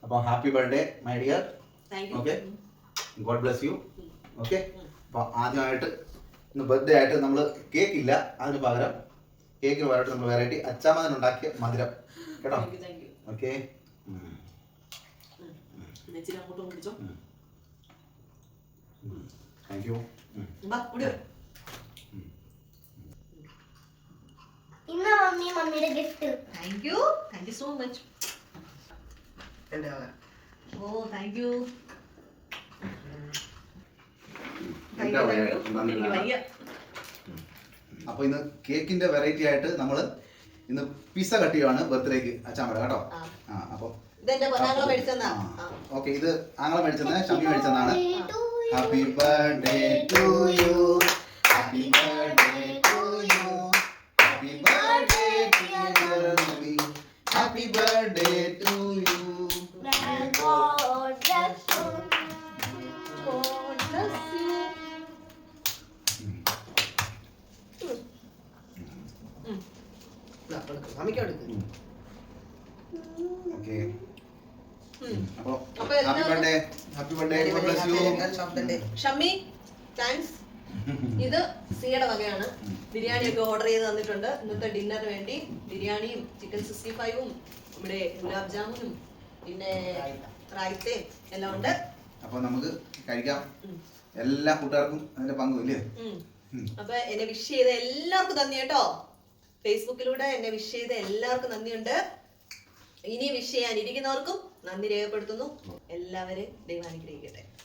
അപ്പോൾ happy birthday my dear. Thank okay, you. God bless you. Okay, അപ്പോൾ ആദ്യമായിട്ട് ഇന്ന് ബർത്ത്ഡേ ആയിട്ട് നമ്മൾ കേക്ക് ഇല്ല, അതിന് പകരം കേക്കിന് പകരമായിട്ട് നമ്മൾ വെറൈറ്റി അച്ചാമകൻ ഉണ്ടാക്കിയ മധുരം കേട്ടോ. Thank you, thank you. Okay, ഇച്ചിരി അങ്ങോട്ടും പിടിച്ചോ. Thank you. വാ, ഇവിടെ വാ. ഇന്ന മമ്മിയുടെ gift. Thank you so much. എന്റെ വക. ഓ താങ്ക് യു. എന്താ പറയാ, എനിക്ക് വയ്യ. അപ്പോൾ ഇന്ന് കേക്കിന്റെ വെറൈറ്റി ആയിട്ട് നമ്മൾ ഇന്ന് പിസ്സ കട്ട് ചെയ്യുവാണ് ബർത്ത്ഡേക്ക് അച്ചാമ്മയുടെ കേട്ടോ. അപ്പോൾ ഇതെന്റെ പൊന്നാങ്ങളെ മേടിച്ചെന്നാ. ഓക്കെ, ഇത് ആങ്ങളെ മേടിച്ചെന്ന്, ഷമ്മി മേടിച്ചെന്നാണ്. Happy birthday to you, happy birthday to you, happy birthday dear Shammi, happy birthday to you. God bless you. God bless you. ഇതാ, കൊടുക്ക്. മമ്മിക്ക് കൊടുക്ക്. ഓക്കെ, അപ്പോൾ അപ്പൊ happy birthday, happy birthday, God bless U. Shammi thanks. ഇത് സിയുടെ വകയാണ്. ബിരിയാണി ഒക്കെ ഓർഡർ ചെയ്ത് തന്നിട്ടുണ്ട് ഇന്നത്തെ ഡിന്നറിന് വേണ്ടി. ബിരിയാണിയും ചിക്കൻ 65ഉം ഇവിടെ ഗുലാബ് ജാമുനും പിന്നെ റായ്ത്തയും എല്ലാം ഉണ്ട്. അപ്പോൾ നമുക്ക് കഴിക്കാം. എല്ലാ കൂട്ടുകാർക്കും അതിന്റെ പങ്കും ഇല്ലേ? അപ്പൊ എന്നെ വിഷ് ചെയ്ത എല്ലാവർക്കും നന്ദി കേട്ടോ. ഫേസ്ബുക്കിലൂടെ എന്നെ വിഷ് ചെയ്ത എല്ലാവർക്കും നന്ദിയുണ്ട്. ഇനി വിഷ് ചെയ്യാനിരിക്കുന്നവർക്കും നന്ദി രേഖപ്പെടുത്തുന്നു. എല്ലാവരെയും ദൈവം അനുഗ്രഹിക്കട്ടെ.